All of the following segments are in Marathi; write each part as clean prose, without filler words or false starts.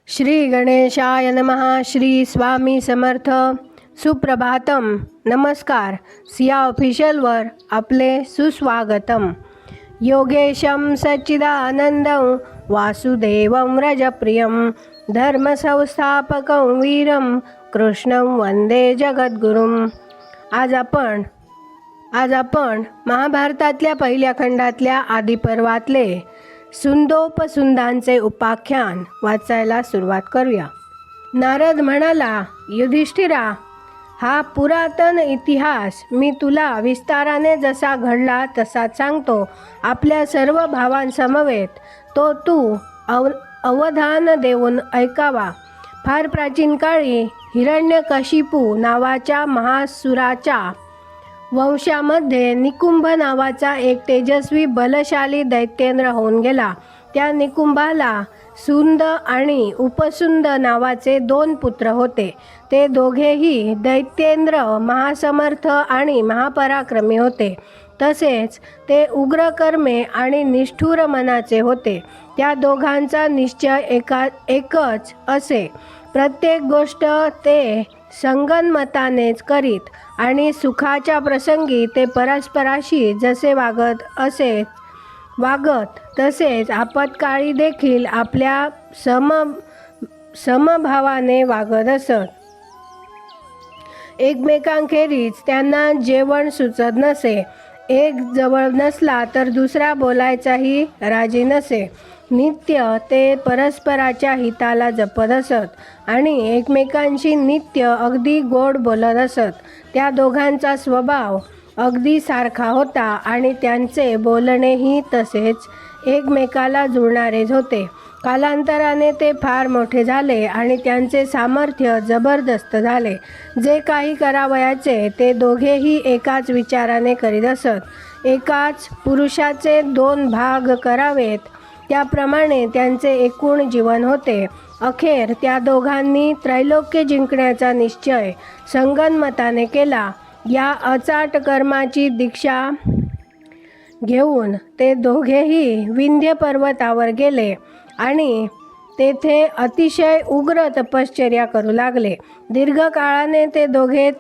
श्री गणेशाय नमः. श्री स्वामी समर्थ. सुप्रभातम. नमस्कार. सिया ऑफिशियलवर आपले सुस्वागतम. योगेशं सच्चिदानंदं वासुदेवं रजप्रियं धर्मसंस्थापकं वीरं कृष्णं वंदे जगद्गुरुं. आज आपण महाभारतातल्या पहिल्या खंडातल्या आदिपर्वातले सुंदोपसुंदांचे उपाख्यान वाचायला सुरुवात करूया. नारद म्हणाला, युधिष्ठिरा, हा पुरातन इतिहास मी तुला विस्ताराने जसा घडला तसा सांगतो. आपल्या सर्व भावांसमवेत तो तू अवधान देऊन ऐकावा. फार प्राचीन काळी हिरण्यकशिपू नावाच्या महासुराच्या वंशामध्ये निकुंभ नावाचा एक तेजस्वी बलशाली दैत्येंद्र होऊन गेला. त्या निकुंभाला सुंद आणि उपसुंद नावाचे 2 पुत्र होते. ते दोघेही दैत्येंद्र महासमर्थ आणि महापराक्रमी होते. तसेच ते उग्रकर्मे आणि निष्ठुर मनाचे होते. त्या दोघांचा निश्चय एकच असे. प्रत्येक गोष्ट ते संगनमतानेच करीत आणि सुखाच्या प्रसंगी ते परस्पराशी जसे वागत तसेच आपत्काळी देखील आपल्या समभावाने वागत असत. एकमेकांखेरीज त्यांना जेवण सुचत नसे. एक जवळ नसला तर दुसरा बोलायचाही राजी नसे. नित्य ते परस्पराच्या हिताला जपत असत आणि एकमेकांशी नित्य अगदी गोड बोलत असत. त्या दोघांचा स्वभाव अगदी सारखा होता आणि त्यांचे बोलणेही तसेच एकमेकाला जुळणारेच होते. कालांतराने ते फार मोठे झाले आणि त्यांचे सामर्थ्य जबरदस्त झाले. जे काही करावयाचे ते दोघेही एकाच विचाराने करीत असत. एकाच पुरुषाचे 2 भाग करावेत त्याप्रमाणे त्यांचे एकूण जीवन होते. अखेर त्या दोघांनी त्रैलोक्य जिंकण्याचा निश्चय संगनमताने केला. या अचाट कर्माची दीक्षा घेऊन ते दोघेही विंध्य पर्वतावर गेले आणि तेथे अतिशय उग्र तपश्चर्या करू लागले. दीर्घकाळाने ते दोघे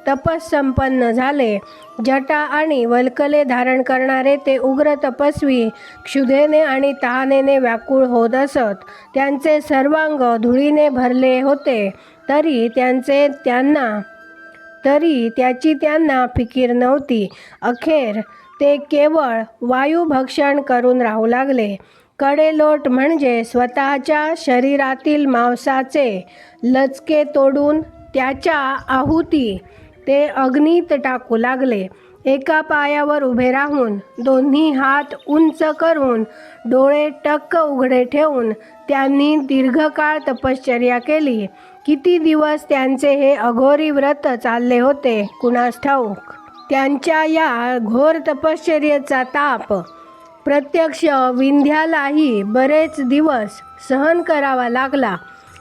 तपस्संपन्न झाले. जटा आणि वल्कले धारण करणारे ते उग्र तपस्वी क्षुधेने आणि तहानेने व्याकुळ होत असत. त्यांचे सर्वांग धुळीने भरले होते तरी त्याची त्यांना फिकीर नव्हती. अखेर ते केवळ वायुभक्षण करून राहू लागले. कडेलोट म्हणजे स्वतःच्या शरीरातील मांसाचे लचके तोडून त्याच्या आहुती ते अग्नीत टाकू लागले. एका पायावर उभे राहून दोन्ही हात उंच करून डोळे टक्क उघडे ठेवून त्यांनी दीर्घकाळ तपश्चर्या केली. किती दिवस त्यांचे हे अघोरी व्रत चालले होते कुणास ठाऊक. त्यांच्या या घोर तपश्चर्येचा ताप प्रत्यक्ष विंध्यालाही बरेच दिवस सहन करावा लागला.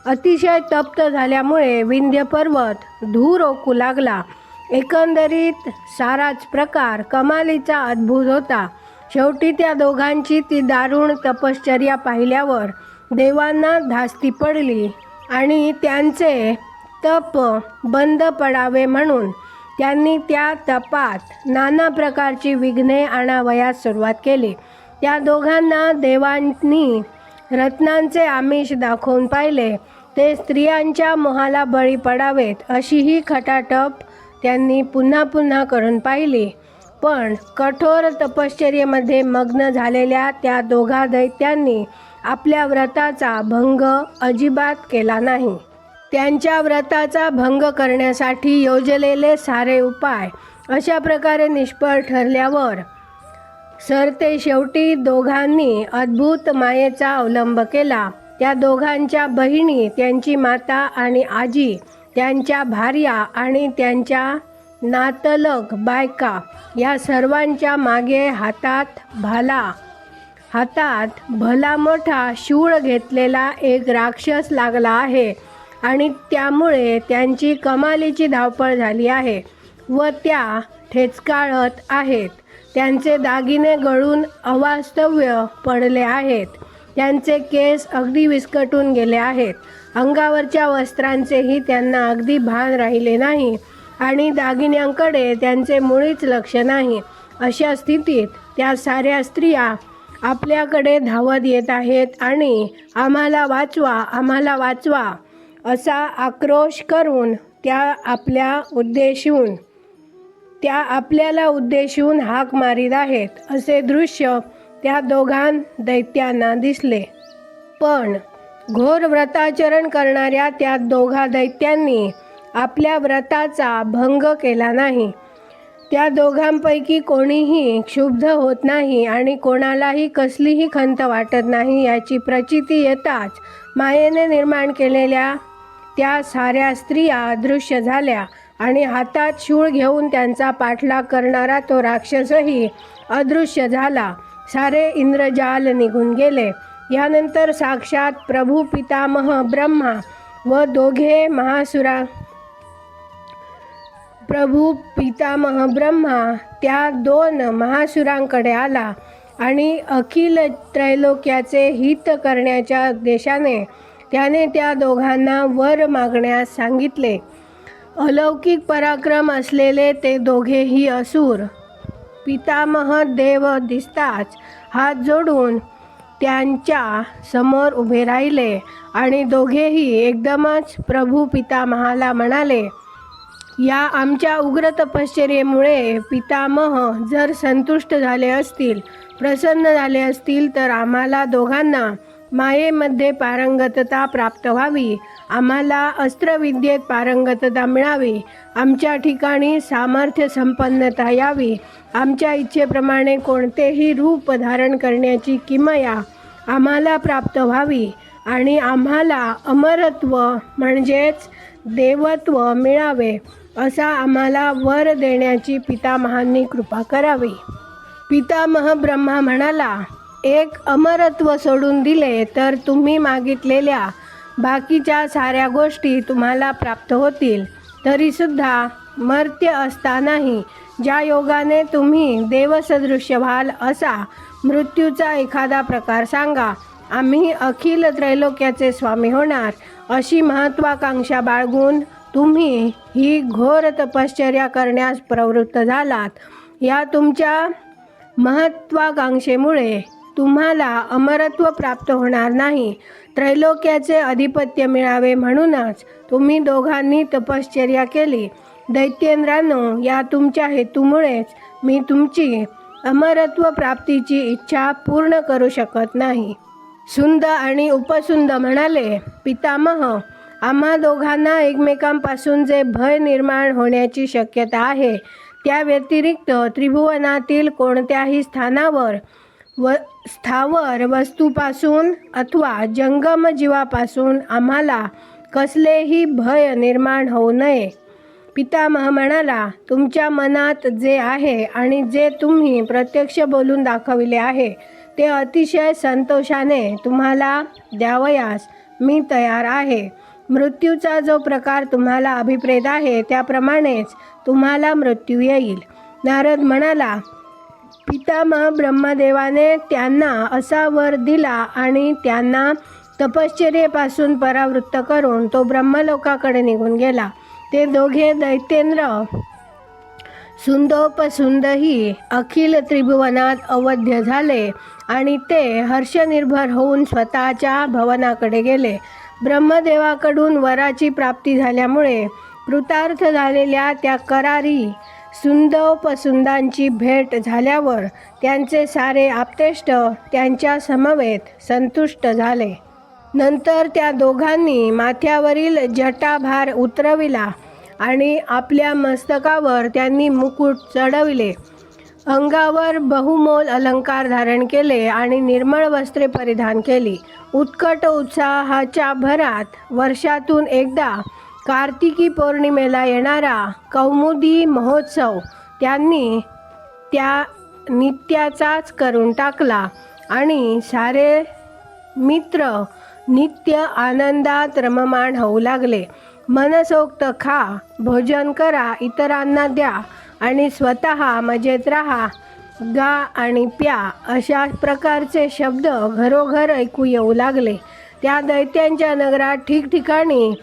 अतिशय तप्त झाल्यामुळे विंध्य पर्वत धूर ओकू लागला. एकंदरीत साराच प्रकार कमालीचा अद्भुत होता. शेवटी त्या दोघांची ती दारुण तपश्चर्या पाहिल्यावर देवांना धास्ती पडली आणि त्यांचे तप बंद पडावे म्हणून त्यांनी त्या तपात नाना प्रकारची विघ्ने आणावयास सुरुवात केली. त्या दोघांना देवांनी रत्नांचे आमिष दाखवून पाहिले. ते स्त्रियांच्या मोहाला बळी पडावेत अशीही खटाटप त्यांनी पुन्हा पुन्हा करून पाहिली. पण कठोर तपश्चर्येमध्ये मग्न झालेल्या त्या दोघा दैत्यांनी आपल्या व्रताचा भंग अजिबात केला नाही. त्यांच्या व्रताचा भंग करण्यासाठी योजलेले सारे उपाय अशा प्रकारे निष्फळ ठरल्यावर सरते शेवटी दोघांनी अद्भुत मायेचा अवलंब केला. त्या दोघांच्या बहिणी, त्यांची माता आणि आजी, त्यांच्या भार्या आणि त्यांच्या नातलग बायका या सर्वांच्या मागे हातात भला मोठा शूळ घेतलेला एक राक्षस लागला आहे आणि त्यामुळे त्यांची कमालीची धावपळ झाली आहे व त्या ठेचकाळत आहेत. त्यांचे दागिने गळून अवास्तव्य पडले आहेत. त्यांचे केस अगदी विस्कटून गेले आहेत. अंगावरच्या वस्त्रांचेही त्यांना अगदी भान राहिले नाही आणि दागिन्यांकडे त्यांचे मुळीच लक्ष नाही. अशा स्थितीत त्या साऱ्या स्त्रिया आपल्याकडे धावत येत आहेत आणि आम्हाला वाचवा, आम्हाला वाचवा असा आक्रोश करून त्या आपल्याला उद्देशून हाक मारीत आहेत. असे दृश्य त्या दोघां दैत्यांना दिसले. पण घोर व्रताचरण करणाऱ्या त्या दोघा दैत्यांनी आपल्या व्रताचा भंग केला नाही. त्या दोघांपैकी कोणीही क्षुब्ध होत नाही आणि कोणालाही कसलीही खंत वाटत नाही याची प्रचिती येताच मायेने निर्माण केलेल्या त्या साऱ्या स्त्रिया अदृश्य झाल्या आणि हातात शूळ घेऊन त्यांचा पाठलाग करणारा तो राक्षसही अदृश्य झाला. सारे इंद्रजाल निघून गेले. यानंतर साक्षात प्रभू पितामह ब्रह्मा व दोघे त्या दोन महासुरांकडे आला आणि अखिल त्रैलोक्याचे हित करण्याच्या उद्देशाने त्याने त्या दोघांना वर मागण्यास सांगितले. अलौकिक पराक्रम असलेले ते दोघेही असुर पितामह देव दिसताच हात जोडून त्यांच्या समोर उभे राहिले आणि दोघेही एकदमच प्रभू पितामहाला म्हणाले, या आमच्या उग्र तपश्चर्येमुळे पितामह जर संतुष्ट झाले असतील, प्रसन्न झाले असतील तर आम्हाला दोघांना मायेमध्ये पारंगतता प्राप्त व्हावी, आम्हाला अस्त्रविद्येत पारंगतता मिळावी, आमच्या ठिकाणी सामर्थ्य संपन्नता यावी, आमच्या इच्छेप्रमाणे कोणतेही रूप धारण करण्याची किमया आम्हाला प्राप्त व्हावी आणि आम्हाला अमरत्व म्हणजेच देवत्व मिळावे असा आम्हाला वर देण्याची पितामहांनी कृपा करावी. पितामह ब्रह्मा म्हणाला, एक अमरत्व सोडून दिले तर तुम्ही मागितलेल्या बाकीच्या साऱ्या गोष्टी तुम्हाला प्राप्त होतील. तरीसुद्धा मर्त्य असतानाही ज्या योगाने तुम्ही देवसदृश्य व्हाल असा मृत्यूचा एखादा प्रकार सांगा. आम्ही अखिल त्रैलोक्याचे स्वामी होणार अशी महत्त्वाकांक्षा बाळगून तुम्ही ही घोर तपश्चर्या करण्यास प्रवृत्त झालात. या तुमच्या महत्त्वाकांक्षेमुळे तुम्हाला अमरत्व प्राप्त होणार नाही. त्रैलोक्याचे अधिपत्य मिळावे म्हणूनच तुम्ही दोघांनी तपश्चर्या केली. दैत्येंद्रांनो, या तुमच्या हेतूमुळेच मी तुमची अमरत्व प्राप्तीची इच्छा पूर्ण करू शकत नाही. सुंद आणि उपसुंद म्हणाले, पितामह, आम्हा दोघांना एकमेकांपासून जे भय निर्माण होण्याची शक्यता आहे त्या व्यतिरिक्त त्रिभुवनातील कोणत्याही स्थावर वस्तूपासून अथवा जंगम जीवापासून आम्हाला कसलेही भय निर्माण होऊ नये. पितामह म्हणाला, तुमच्या मनात जे आहे आणि जे तुम्ही प्रत्यक्ष बोलून दाखविले आहे ते अतिशय संतोषाने तुम्हाला द्यावयास मी तयार आहे. मृत्यूचा जो प्रकार तुम्हाला अभिप्रेत आहे त्याप्रमाणेच तुम्हाला मृत्यू येईल. नारद म्हणाला, पितामह ब्रह्मदेवाने त्यांना असा वर दिला आणि त्यांना तपश्चर्येपासून परावृत्त करून तो ब्रह्मलोकाकडे निघून गेला. ते दोघे दैत्येंद्र सुंदोपसुंदही अखिल त्रिभुवनात अवध्य झाले आणि ते हर्षनिर्भर होऊन स्वतःच्या भवनाकडे गेले. ब्रह्मदेवाकडून वराची प्राप्ती झाल्यामुळे कृतार्थ झालेल्या त्या करारी सुंदोपसुंदांची भेट झाल्यावर त्यांचे सारे आप्तेष्ट त्यांच्या समवेत संतुष्ट झाले. नंतर त्या दोघांनी माथ्यावरील जटाभार उतरविला आणि आपल्या मस्तकावर त्यांनी मुकुट चढविले. अंगावर बहुमोल अलंकार धारण केले आणि निर्मळ वस्त्रे परिधान केली. उत्कट उत्साहाच्या भरात वर्षातून एकदा कार्तिकी पौर्णिमेला येणारा कौमुदी महोत्सव त्यांनी त्या नित्याचाच करून टाकला आणि सारे मित्र नित्य आनंदात रममाण होऊ लागले. मनसोक्त खा, भोजन करा, इतरांना द्या आणि स्वतः मजेत राहा गा आणि प्या अशा प्रकारचे शब्द घरोघर ऐकू येऊ लागले. त्या दैत्यांच्या नगरात ठिकठिकाणी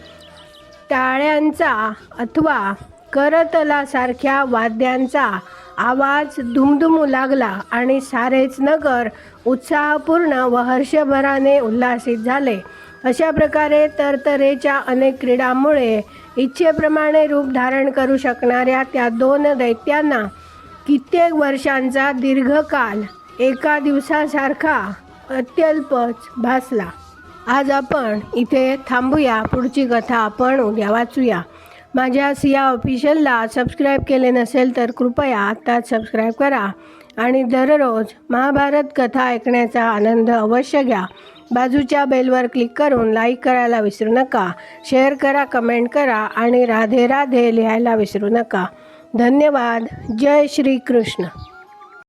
टाळ्यांचा अथवा करतलासारख्या वाद्यांचा आवाज दुमदुमू लागला आणि सारेच नगर उत्साहपूर्ण व हर्षभराने उल्हासित झाले. अशा प्रकारे तऱ्हेच्या अनेक क्रीडांमुळे इच्छेप्रमाणे रूप धारण करू शकणाऱ्या त्या दोन दैत्यांना कित्येक वर्षांचा दीर्घकाल एका दिवसासारखा अत्यल्पच भासला. आज आपण इथे थांबूया. पुढची कथा आपण उद्या वाचूया. माझ्या सिया ऑफिशियलला सबस्क्राईब केले नसेल तर कृपया आत्ताच सबस्क्राईब करा आणि दररोज महाभारत कथा ऐकण्याचा आनंद अवश्य घ्या. बाजूच्या बेलवर क्लिक करून लाईक करायला विसरू नका. शेअर करा, कमेंट करा आणि राधे राधे लिहायला विसरू नका. धन्यवाद. जय श्री कृष्ण.